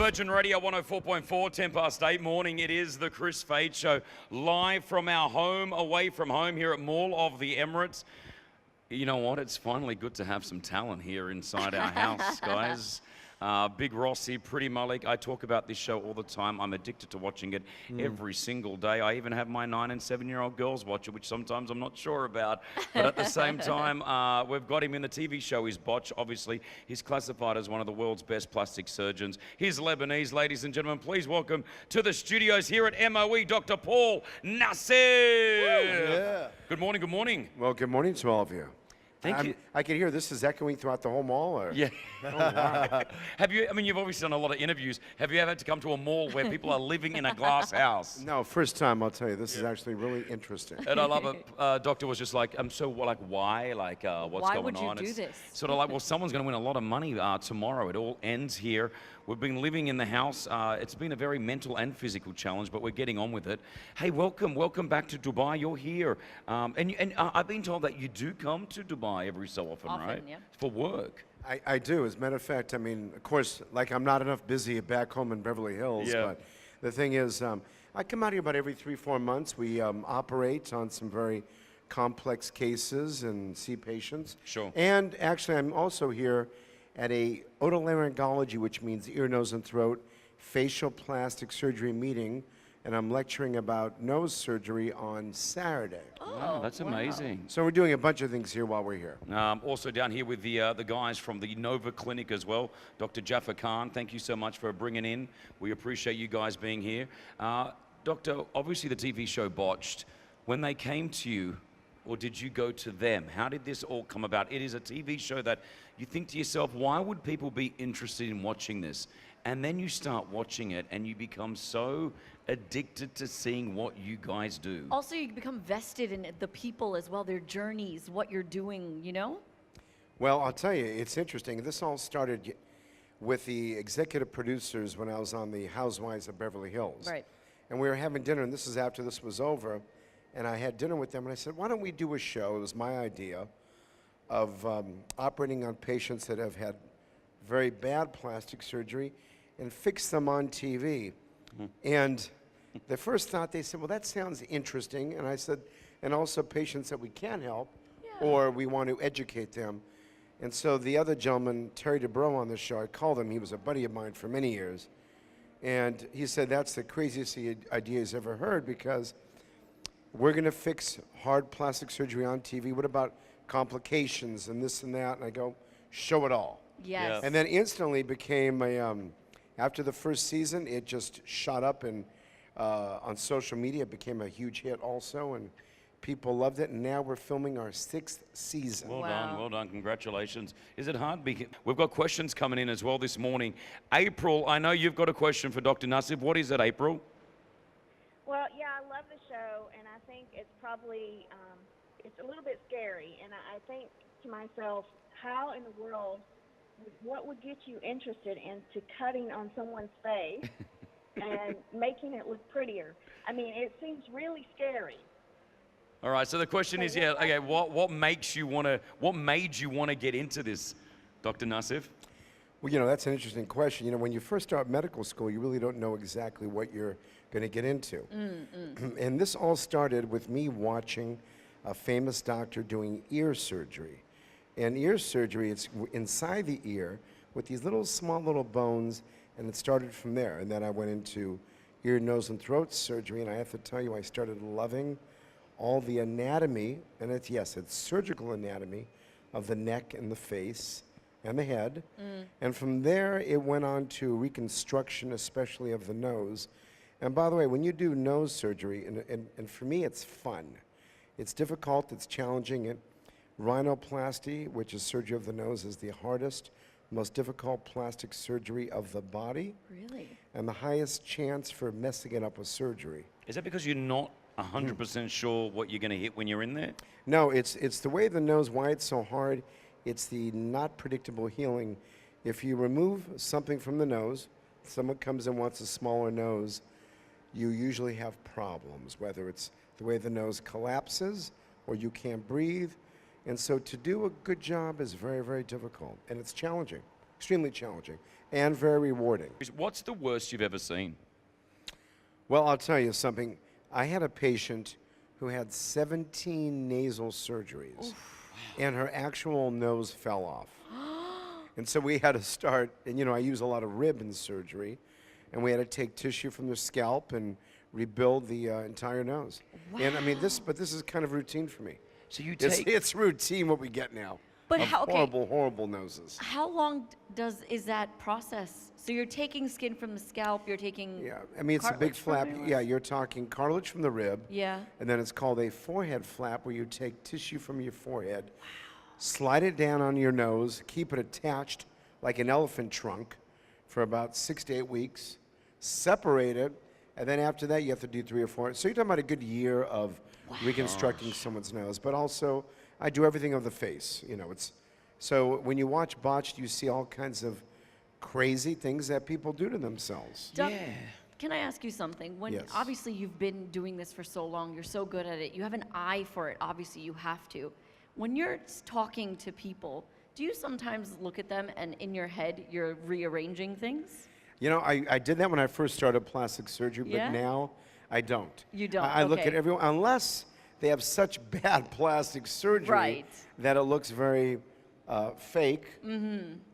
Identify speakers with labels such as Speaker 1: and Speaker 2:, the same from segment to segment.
Speaker 1: Virgin Radio 104.4, 10 past 8 morning. It is the Kris Fade Show, live from our home, away from home here at Mall of the Emirates. You know what? It's finally good to have some talent here inside our house, guys. Big Rossi, Pretty Malik. I talk about this show all the time. I'm addicted to watching it every single day. I even have my 9 and 7-year-old girls watch it, which sometimes I'm not sure about. But at the same time, we've got him in the TV show. He's Botched, obviously. He's classified as one of the world's best plastic surgeons. He's Lebanese, ladies and gentlemen. Please welcome to the studios here at MOE, Dr. Paul Nassif.
Speaker 2: Yeah.
Speaker 1: Good morning, good morning.
Speaker 2: Well, good morning to all of you.
Speaker 1: Thank you.
Speaker 2: I can hear this is echoing throughout the whole mall. Or?
Speaker 1: Yeah.
Speaker 2: Oh, wow.
Speaker 1: Have you, I mean, you've obviously done a lot of interviews. Have you ever had to come to a mall where people are living in a glass house?
Speaker 2: No, first time, I'll tell you. This is actually really interesting.
Speaker 1: And I love it. Doctor was just like, I'm so, like, why? Like, what's
Speaker 3: why
Speaker 1: going on?
Speaker 3: Why would you do this?
Speaker 1: Sort of like, well, someone's going to win a lot of money tomorrow. It all ends here. We've been living in the house. It's been a very mental and physical challenge, but we're getting on with it. Hey, welcome back to Dubai. You're here. And I've been told that you do come to Dubai every so often, right?
Speaker 3: Yeah.
Speaker 1: For work.
Speaker 2: I do. As a matter of fact, I mean, of course, like I'm not enough busy back home in Beverly Hills,
Speaker 1: Yeah.
Speaker 2: but the thing is, I come out here about every 3-4 months. We operate on some very complex cases and see patients.
Speaker 1: Sure.
Speaker 2: And actually, I'm also here at a otolaryngology, which means ear, nose, and throat, facial plastic surgery meeting, and I'm lecturing about nose surgery on Saturday.
Speaker 1: Wow, that's amazing.
Speaker 2: So we're doing a bunch of things here while we're here.
Speaker 1: Also down here with the guys from the Nova Clinic as well, Dr. Jaffa Khan, thank you so much for bringing in. We appreciate you guys being here. Doctor, obviously the TV show Botched, when they came to you, or did you go to them? How did this all come about? It is a TV show that you think to yourself, why would people be interested in watching this? And then you start watching it and you become so addicted to seeing what you guys do.
Speaker 3: Also, you become vested in the people as well, their journeys, what you're doing, you know?
Speaker 2: Well, I'll tell you, it's interesting. This all started with the executive producers when I was on the Housewives of Beverly Hills.
Speaker 3: Right.
Speaker 2: And we were having dinner, and this is after this was over. And I had dinner with them, and I said, why don't we do a show? It was my idea of operating on patients that have had very bad plastic surgery and fix them on TV. And the first thought, they said, well, that sounds interesting. And I said, and also patients that we can help or we want to educate them. And so the other gentleman, Terry Dubrow on the show, I called him. He was a buddy of mine for many years. And he said, that's the craziest idea he's ever heard, because we're going to fix hard plastic surgery on TV. What about complications and this and that? And I go, show it all.
Speaker 3: Yes.
Speaker 2: And then instantly became a, after the first season, it just shot up, and on social media it became a huge hit also, and people loved it, and now we're filming our 6th season.
Speaker 1: Well done, congratulations. Is it hard? We've got questions coming in as well this morning. April, I know you've got a question for Dr. Nassif. What is it, April?
Speaker 4: Well, yeah, I love the show, and I think it's probably, it's a little bit scary, and I think to myself, how in the world, what would get you interested into cutting on someone's face and making it look prettier? I mean, it seems really scary.
Speaker 1: All right, so the question is, yeah, okay, what made you want to get into this, Dr. Nassif?
Speaker 2: Well, you know, that's an interesting question. You know, when you first start medical school, you really don't know exactly what you're going to get into. And this all started with me watching a famous doctor doing ear surgery. And ear surgery, it's inside the ear with these small little bones, and it started from there. And then I went into ear, nose, and throat surgery, and I have to tell you, I started loving all the anatomy, and it's surgical anatomy of the neck and the face and the head. And from there, it went on to reconstruction, especially of the nose. And by the way, when you do nose surgery, and for me, it's fun. It's difficult, it's challenging. And rhinoplasty, which is surgery of the nose, is the hardest, most difficult plastic surgery of the body.
Speaker 3: Really?
Speaker 2: And the highest chance for messing it up with surgery.
Speaker 1: Is that because you're not 100% sure what you're going to hit when you're in there?
Speaker 2: No, it's the way the nose, why it's so hard, it's the not predictable healing. If you remove something from the nose, someone comes and wants a smaller nose, you usually have problems, whether it's the way the nose collapses or you can't breathe. And so to do a good job is very, very difficult, and it's challenging. extremely challenging and very rewarding.
Speaker 1: What's the worst you've ever seen?
Speaker 2: Well, I'll tell you something. I had a patient who had 17 nasal surgeries, and her actual nose fell off. And so we had to start, and I use a lot of rib in surgery, and we had to take tissue from their scalp and rebuild the entire nose.
Speaker 3: Wow.
Speaker 2: And I mean, this is kind of routine for me.
Speaker 1: So you
Speaker 2: It's,
Speaker 1: take...
Speaker 2: it's routine what we get now.
Speaker 3: But
Speaker 2: of
Speaker 3: how, okay,
Speaker 2: horrible, horrible noses.
Speaker 3: how long is that process? So you're taking skin from the scalp, you're taking
Speaker 2: Yeah, I mean, it's a big
Speaker 3: cartilage from
Speaker 2: flap.
Speaker 3: everywhere?
Speaker 2: Yeah, you're talking cartilage from the rib.
Speaker 3: Yeah.
Speaker 2: And then it's called a forehead flap, where you take tissue from your forehead, slide it down on your nose, keep it attached like an elephant trunk for about 6 to 8 weeks, separate it, and then after that you have to do 3 or 4. So you're talking about a good year of reconstructing someone's nose. But also, I do everything of the face. It's so when you watch Botched, you see all kinds of crazy things that people do to themselves.
Speaker 3: Doc, can I ask you something? When
Speaker 2: Yes.
Speaker 3: obviously you've been doing this for so long, you're so good at it, you have an eye for it, obviously you have to. When you're talking to people, do you sometimes look at them and in your head you're rearranging things?
Speaker 2: I did that when I first started plastic surgery, but
Speaker 3: Yeah?
Speaker 2: now I don't.
Speaker 3: You don't,
Speaker 2: I look at
Speaker 3: okay.
Speaker 2: everyone, unless they have such bad plastic surgery
Speaker 3: Right.
Speaker 2: that it looks very fake,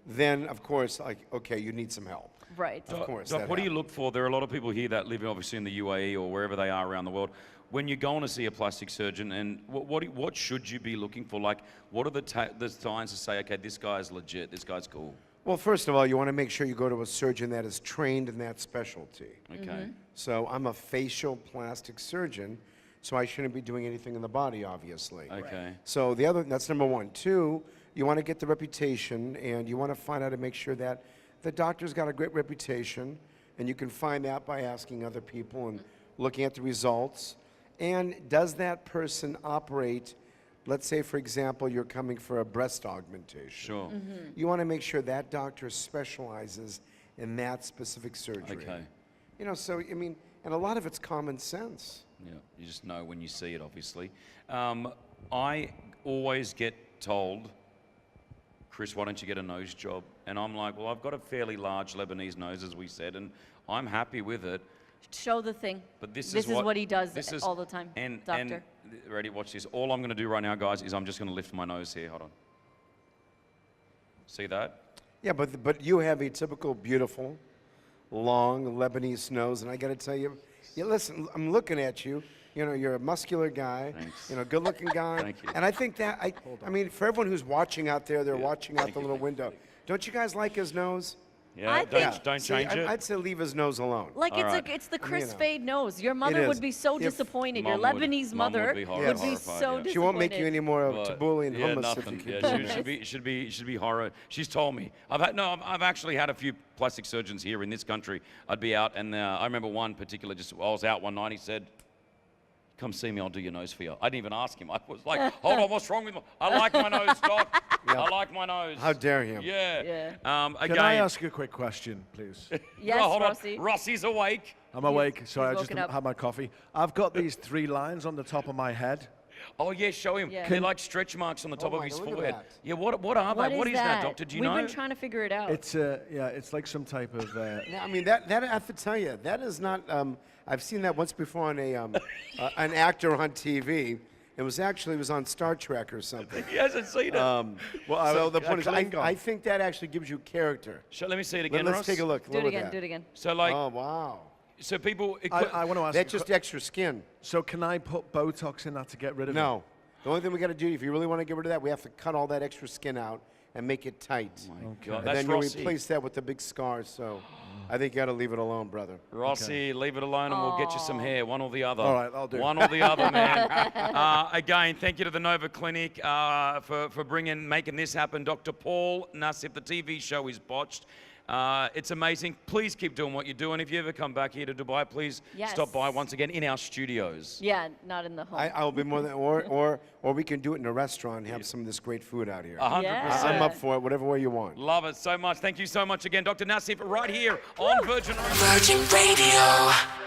Speaker 2: then of course, okay, you need some help.
Speaker 3: Right.
Speaker 2: Of course.
Speaker 1: Doc,
Speaker 2: that
Speaker 1: what do you
Speaker 2: happens.
Speaker 1: look for? There are a lot of people here that live obviously in the UAE or wherever they are around the world. When you're going to see a plastic surgeon, and what should you be looking for? Like, what are the signs to say, okay, this guy's legit, this guy's cool?
Speaker 2: Well, first of all, you want to make sure you go to a surgeon that is trained in that specialty.
Speaker 1: Okay.
Speaker 2: So I'm a facial plastic surgeon, so I shouldn't be doing anything in the body, obviously.
Speaker 1: Okay.
Speaker 2: So that's number one. Two, you want to get the reputation, and you want to find out to make sure that the doctor's got a great reputation, and you can find that by asking other people and looking at the results. And does that person operate, let's say, for example, you're coming for a breast augmentation.
Speaker 1: Sure.
Speaker 2: You want to make sure that doctor specializes in that specific surgery.
Speaker 1: Okay.
Speaker 2: So, I mean, and a lot of it's common sense.
Speaker 1: Yeah, you just know when you see it, obviously. I always get told, Kris, why don't you get a nose job? And I'm like, well, I've got a fairly large Lebanese nose, as we said, and I'm happy with it.
Speaker 3: Show the thing.
Speaker 1: But this
Speaker 3: is what he does
Speaker 1: this is,
Speaker 3: all the time, doctor.
Speaker 1: And ready, watch this. All I'm going to do right now, guys, is I'm just going to lift my nose here. Hold on. See that?
Speaker 2: Yeah, but you have a typical beautiful, long Lebanese nose, and I got to tell you, listen, I'm looking at you. You're a muscular guy.
Speaker 1: Thanks.
Speaker 2: Good-looking guy.
Speaker 1: Thank you.
Speaker 2: And I think that I mean, for everyone who's watching out there, they're watching out the little window. Don't you guys like his nose?
Speaker 1: Yeah,
Speaker 3: I
Speaker 1: don't
Speaker 2: See,
Speaker 1: change it.
Speaker 2: I'd say leave his nose alone.
Speaker 3: Like
Speaker 1: All right.
Speaker 3: it's the
Speaker 2: I mean,
Speaker 3: Kris Fade nose. Your mother
Speaker 2: is.
Speaker 3: would be so
Speaker 2: If-
Speaker 3: disappointed. Your
Speaker 1: Mom would.
Speaker 3: Lebanese
Speaker 1: Mom would
Speaker 3: mother
Speaker 1: be
Speaker 3: would be
Speaker 1: horrified,
Speaker 3: so
Speaker 1: yeah.
Speaker 3: disappointed.
Speaker 2: She won't make you any more
Speaker 1: But-
Speaker 2: tabbouleh and
Speaker 1: yeah,
Speaker 2: hummus
Speaker 1: nothing.
Speaker 2: if you
Speaker 1: Yeah,
Speaker 2: keep
Speaker 1: should be horror. She's told me. I've actually had a few plastic surgeons here in this country. I'd be out, and I remember one particular. I was out one night. He said, "Come see me. I'll do your nose for you." I didn't even ask him. I was like, "Hold on, what's wrong with me? I like my nose, doc. I like my nose."
Speaker 2: How dare him?
Speaker 1: Yeah.
Speaker 3: Yeah.
Speaker 1: Again,
Speaker 5: Can I ask you a quick question, please?
Speaker 3: Yes,
Speaker 1: hold on.
Speaker 3: Rossi.
Speaker 1: Rossi's awake.
Speaker 5: I'm awake. Sorry, I
Speaker 3: he's
Speaker 5: just
Speaker 3: woken up.
Speaker 5: had my coffee. I've got these 3 lines on the top of my head.
Speaker 1: Oh yeah, show him.
Speaker 3: Yeah.
Speaker 1: They're like stretch marks on the top of
Speaker 2: my
Speaker 1: his
Speaker 2: God, look at
Speaker 1: forehead.
Speaker 2: that.
Speaker 1: Yeah. What are they? What is that, doctor? Do you
Speaker 3: We've
Speaker 1: know?
Speaker 3: been trying to figure it out.
Speaker 5: It's it's like some type of.
Speaker 2: Yeah, I mean, that I have to tell you, that is not. I've seen that once before on an actor on TV. It was on Star Trek or something.
Speaker 1: He hasn't seen it.
Speaker 2: So the point is,
Speaker 5: Klingon.
Speaker 2: I think that actually gives you character.
Speaker 1: Let me see it again,
Speaker 2: Let's
Speaker 1: Ross.
Speaker 2: take a look.
Speaker 3: do it again. Do it again.
Speaker 1: So like,
Speaker 2: Oh wow,
Speaker 1: so people.
Speaker 5: I want to ask.
Speaker 2: that's
Speaker 5: you a
Speaker 2: just extra skin.
Speaker 5: So can I put Botox in that to get rid of it?
Speaker 2: No, the only thing we got to do, if you really want to get rid of that, we have to cut all that extra skin out and make it tight.
Speaker 1: God,
Speaker 2: And
Speaker 1: that's
Speaker 2: then you
Speaker 1: Rossi.
Speaker 2: replace that with the big scar. So I think you got to leave it alone, brother.
Speaker 1: Rossi, leave it alone, and we'll get you some hair, one or the other.
Speaker 5: All right, I'll do.
Speaker 1: One or the other, man. Again, thank you to the Nova Clinic for making this happen. Dr. Paul Nassif, the TV show is Botched. It's amazing. Please keep doing what you're doing. If you ever come back here to Dubai, please
Speaker 3: Yes.
Speaker 1: stop by once again in our studios.
Speaker 3: Yeah, not in the home.
Speaker 2: I'll be more than, or we can do it in a restaurant and have some of this great food out here.
Speaker 1: 100%.
Speaker 3: Yeah.
Speaker 2: I'm up for it, whatever way you want.
Speaker 1: Love it so much. Thank you so much again, Dr. Nassif, right here on Virgin Radio.
Speaker 6: Virgin Radio.